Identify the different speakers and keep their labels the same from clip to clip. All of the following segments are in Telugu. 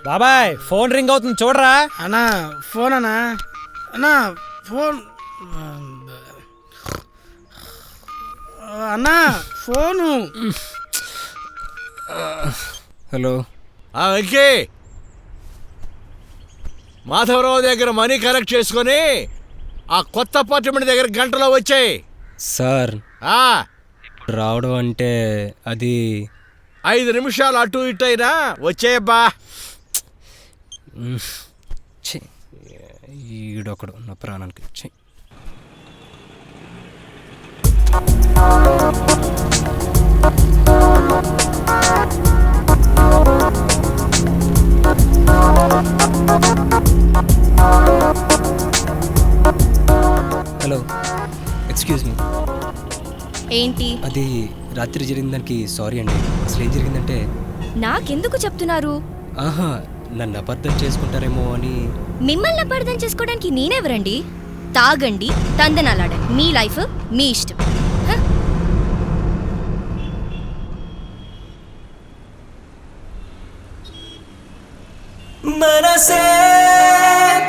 Speaker 1: బాబాయ్ ఫోన్ రింగ్ అవుతుంది చూడరా.
Speaker 2: అన్నా ఫోన్ అన్నా ఫోన్ అన్నా ఫోను.
Speaker 3: హలో
Speaker 4: వెంకీ, మాధవరావు దగ్గర మనీ కలెక్ట్ చేసుకొని ఆ కొత్త అపార్ట్మెంట్ దగ్గర గంటలో వచ్చాయి.
Speaker 3: సార్ రావడం అంటే అది
Speaker 4: 5 నిమిషాలు అటు ఇటు అయినా వచ్చేయబ్బా.
Speaker 3: ఈడొకడు నా ప్రాణానికి. Hello, excuse me.
Speaker 5: ఏంటి?
Speaker 3: అది రాత్రి జరిగిన దానికి సారీ అండి. అసలు ఏం జరిగిందంటే
Speaker 5: నాకెందుకు చెప్తున్నారు?
Speaker 3: ఆహా, నన్ను అబద్ధం చేసుకుంటారేమో అని.
Speaker 5: మిమ్మల్ని అపార్థం చేసుకోవడానికి నేనెవరండి? తాగండి, తందనాలాడండి, మీ లైఫ్ మీ ఇష్టం.
Speaker 6: మనసే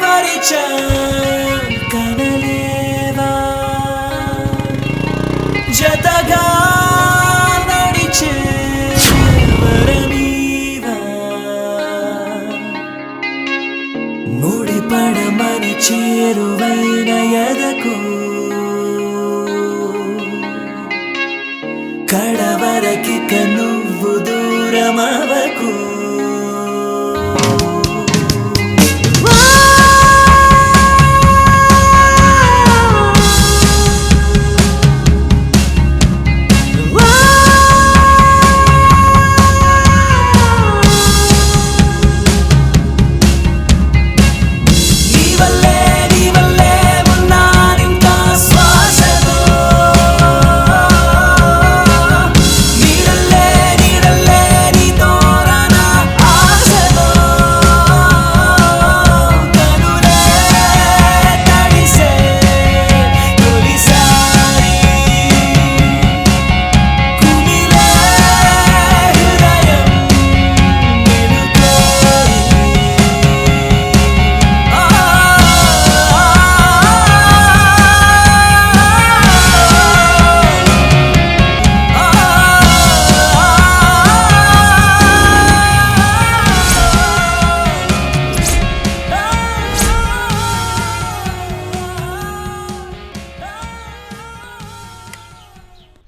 Speaker 6: పరిచయం కనలేవా, జతగా నడిచే వరమీవా, ముడిపడమని చేరువైన ఎదకు కడవరకిక నువ్వు దూరమవకు.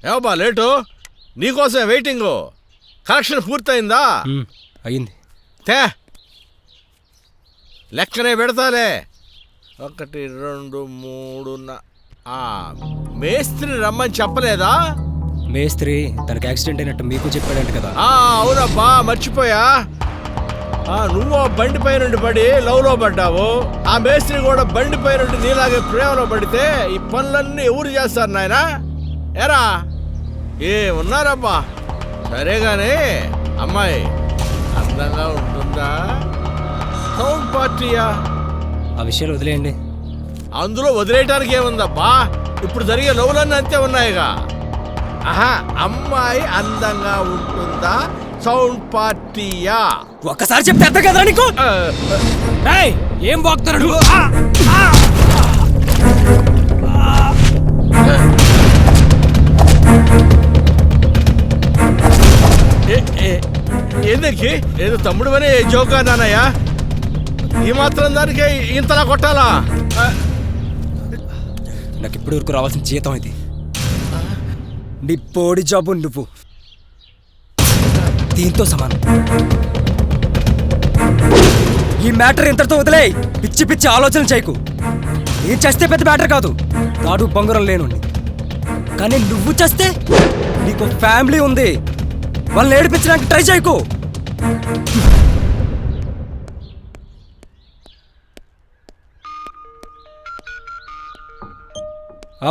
Speaker 4: ఏవబ్బా లేటు? నీకోసమే వెయిటింగు. కలెక్షన్ పూర్తయిందా?
Speaker 3: అయింది.
Speaker 4: తే లెక్కనే పెడతాలే. 1 2 3 మేస్త్రి రమ్మని చెప్పలేదా?
Speaker 3: మేస్త్రి తనకి యాక్సిడెంట్ అయినట్టు మీకు చెప్పాడంట కదా.
Speaker 4: అవునబ్బా, మర్చిపోయా. నువ్వు బండి పై నుండి పడి లవ్లో పడ్డావు. ఆ మేస్త్రి కూడా బండి పై నుండి నీలాగే ప్రేమలో పడితే ఈ పనులన్నీ ఎవరు చేస్తారు నాయనా? ఎరా ఉన్నారబ్బా. సరేగానే అమ్మాయి అందంగా ఉంటుందా? సౌండ్ పార్టీయా?
Speaker 3: ఆ విషయాలు వదిలేయండి.
Speaker 4: అందులో వదిలేయటానికి ఏముందబ్బా? ఇప్పుడు జరిగే లవ్లన్నీ అంతే ఉన్నాయిగా. అమ్మాయి అందంగా ఉంటుందా? సౌండ్ పార్టీయా?
Speaker 3: ఒక్కసారి చెప్తే అర్థం కదా నీకు? ఏం బాగుతున్నాడు?
Speaker 4: ఏందకి ఏదో తమ్ముడు అని జోకా నాన్నయ్య? ఈ మాత్రం దానికే ఇంతలా కొట్టాలా?
Speaker 3: నాకు ఇప్పుడు వరకు రావాల్సిన జీతం ఇది. నీ పోడి జాబు నువ్వు దీంతో సమానం. ఈ మ్యాటర్ ఇంతటితో వదిలే. పిచ్చి పిచ్చి ఆలోచనలు చేయకు. నేను చేస్తే పెద్ద మ్యాటర్ కాదు, తాడు బంగారం లేను. కానీ నువ్వు చేస్తే నీకు ఫ్యామిలీ ఉంది, వాళ్ళని ఏడిపించడానికి ట్రై చేయకు.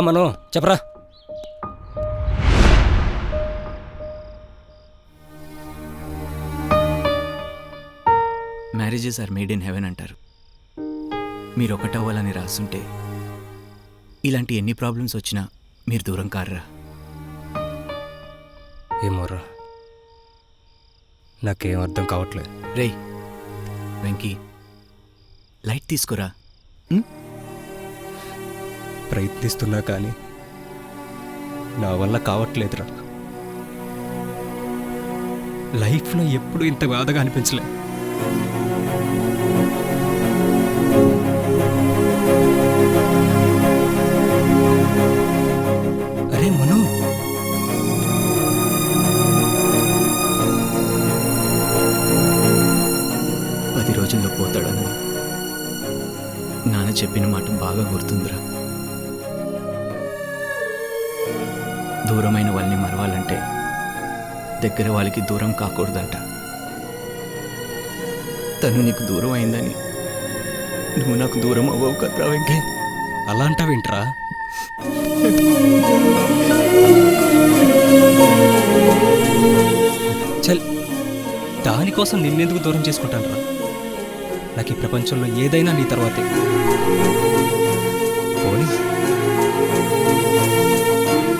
Speaker 3: మనో చెప్పరా.
Speaker 7: Marriages are made in heaven అంటారు. మీరు ఒకటవ్వాలని రాస్తుంటే ఇలాంటి ఎన్ని ప్రాబ్లమ్స్ వచ్చినా మీరు దూరం కారురా.
Speaker 3: ఏమోరా, నాకేం అర్థం కావట్లేదు.
Speaker 7: రేయ్ వెంకీ, లైట్ తీసుకురా.
Speaker 3: ప్రయత్నిస్తున్నా కానీ నా వల్ల కావట్లేదురా. లైఫ్లో ఎప్పుడు ఇంత బాధగా అనిపించలే. అరే మను,
Speaker 7: పది రోజుల్లో పోతాడని నాన్న చెప్పిన మాట బాగా గుర్తుందిరా. దూరమైన వాళ్ళని మరవాలంటే దగ్గర వాళ్ళకి దూరం కాకూడదంట. తను నీకు దూరం అయిందని నువ్వు నాకు దూరం అవ్వవు కదరా వెంకీ.
Speaker 3: అలా అంటావేంట్రా? చల్, దానికోసం నిన్నెందుకు దూరం చేసుకుంటాను రా? నాకు ఈ ప్రపంచంలో ఏదైనా నీ తర్వాతే. పోనీ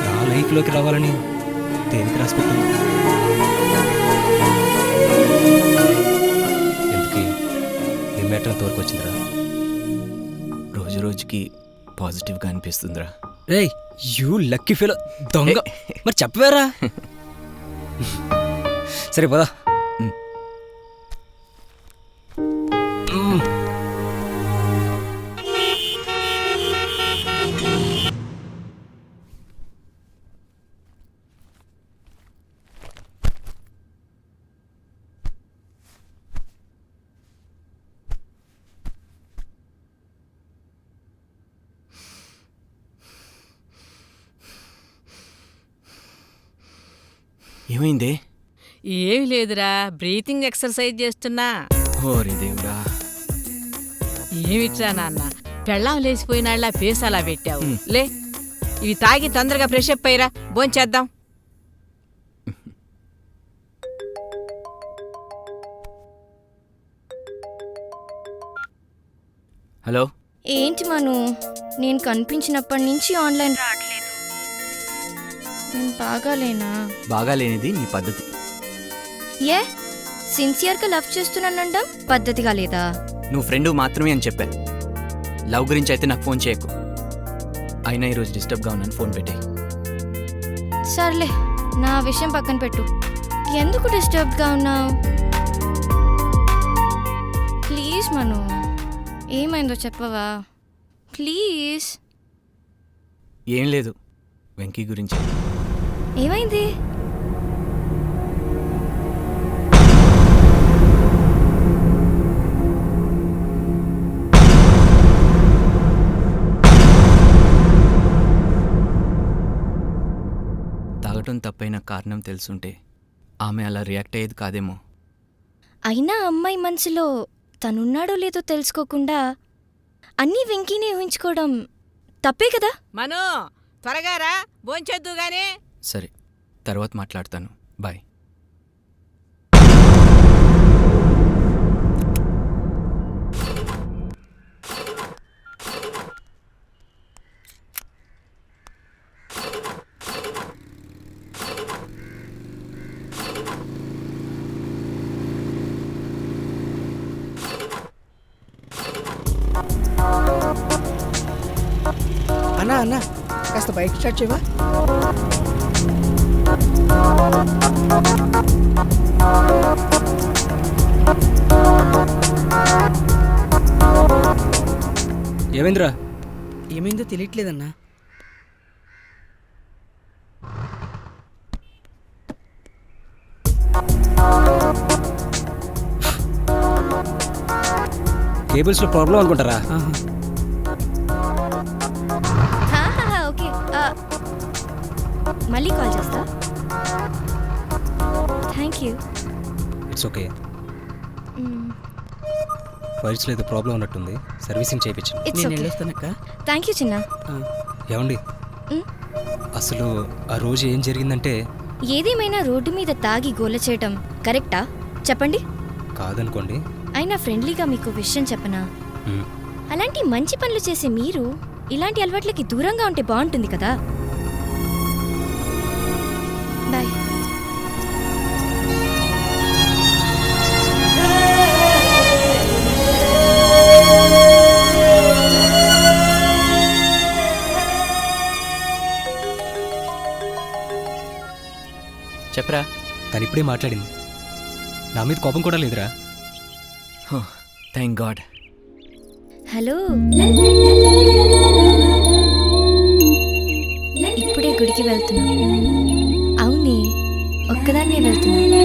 Speaker 3: నా లైఫ్లోకి రావాలని దేనికి రాసిపెట్టింది? ఎందుకు నీ మ్యాటర్ ఎంతవరకు వచ్చిందిరా?
Speaker 7: రోజు రోజుకి పాజిటివ్గా అనిపిస్తుందిరా.
Speaker 3: రేయ్, యూ లక్కీ ఫెలో దొంగ. మరి చెప్పవేరా? సరే పదా.
Speaker 7: ఏమైందే?
Speaker 8: ఏమి లేదురా, బ్రీతింగ్ ఎక్సర్సైజ్ చేస్తున్నా.
Speaker 7: ఓరి దేవుడా.
Speaker 8: ఏమిట్రా నాన్న, పెళ్ళాం లేచిపోయినాళ్ళ ఫేస్ అలా పెట్టావు. లే, ఇవి తాగి తొందరగా ఫ్రెష్ అప్ అయ్యిరా, భోంచేద్దాం.
Speaker 7: హలో.
Speaker 5: ఏంటి మను, నేను కనిపించినప్పటి నుంచి ఆన్లైన్ రావట్లేదు. నేను బాగాలేనా?
Speaker 7: బాగా లేనిది నీ పద్ధతి.
Speaker 5: ఏ సిన్సియర్గా లవ్ చేస్తున్నానండం పద్ధతిగా లేదా?
Speaker 7: నువ్వు ఫ్రెండ్ మాత్రమే అని చెప్పా. లవ్ గురించి అయితే నాకు ఫోన్ చేయకు. అయినా ఈరోజు డిస్టర్బ్గా ఉన్నాను, ఫోన్ పెట్టే.
Speaker 5: సర్లే, నా విషయం పక్కన పెట్టు. ఎందుకు డిస్టర్బ్గా ఉన్నావు? ప్లీజ్ మను, ఏమైందో చెప్పవా ప్లీజ్?
Speaker 7: ఏం లేదు, వెంకీ గురించి.
Speaker 5: ఏమైంది?
Speaker 7: తాగటం తప్పైన కారణం తెలుసుంటే ఆమె అలా రియాక్ట్ అయ్యేది కాదేమో.
Speaker 5: అయినా అమ్మాయి మనసులో తనున్నాడో లేదో తెలుసుకోకుండా అన్నీ వెంకీనే ఊహించుకోవడం తప్పే కదా?
Speaker 8: మను, త్వరగా రా, భోంచేద్దు గానీ.
Speaker 7: సరే, తర్వాత మాట్లాడతాను. బాయ్.
Speaker 2: అన్నా అన్నా, కాస్త బైక్ స్టార్ట్ చేయవా?
Speaker 3: ఏమైందిరా?
Speaker 2: ఏమైందో తెలియట్లేదన్నా.
Speaker 3: కేబుల్స్లో ప్రాబ్లం అనుకుంటారా?
Speaker 5: ఓకే, మళ్ళీ కాల్ చేస్తా. Thank you.
Speaker 3: It's okay. వైర్స్లో ఏదో ప్రాబ్లం ఉన్నట్టుంది, సర్వీసింగ్ చేయించండి.
Speaker 5: ఇట్స్
Speaker 2: నేను
Speaker 5: ఓకే.
Speaker 2: వెళ్ళొస్తానక్క.
Speaker 5: థ్యాంక్ యూ చిన్న.
Speaker 3: ఏమండి, అసలు ఆ రోజు ఏం జరిగిందంటే,
Speaker 5: ఏదేమైనా రోడ్డు మీద తాగి గోల చేయటం కరెక్టా చెప్పండి?
Speaker 3: కాదనుకోండి.
Speaker 5: అయినా ఫ్రెండ్లీగా మీకు విషయం చెప్పనా? అలాంటి మంచి పనులు చేసే మీరు ఇలాంటి అలవాట్లకి దూరంగా ఉంటే బాగుంటుంది కదా. బాయ్.
Speaker 7: చెప్పరా.
Speaker 3: తను ఇప్పుడే మాట్లాడింది. నా మీద కోపం కూడా లేదురా.
Speaker 7: Thank God.
Speaker 5: హలో, ఇప్పుడే గుడికి వెళ్తున్నా. అవునే, ఒక్కదాన్నే వెళ్తున్నా.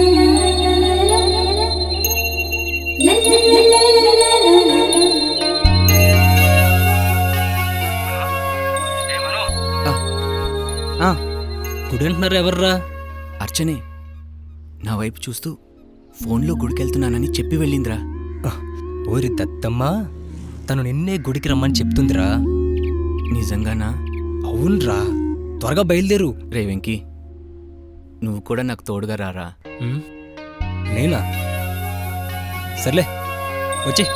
Speaker 3: గుడి అంటున్నారు ఎవర్రా?
Speaker 7: అర్చనే నా వైపు చూస్తూ ఫోన్లో గుడికెళ్తున్నానని చెప్పి వెళ్ళిందిరా.
Speaker 3: ఓరి దత్తమ్మా, తను నిన్నే గుడికి రమ్మని చెప్తుందిరా.
Speaker 7: నిజంగానా?
Speaker 3: అవునరా, త్వరగా బయలుదేరు.
Speaker 7: రే వెంకీ, నువ్వు కూడా నాకు తోడుగా రారా.
Speaker 3: నేనా? సర్లే వచ్చి.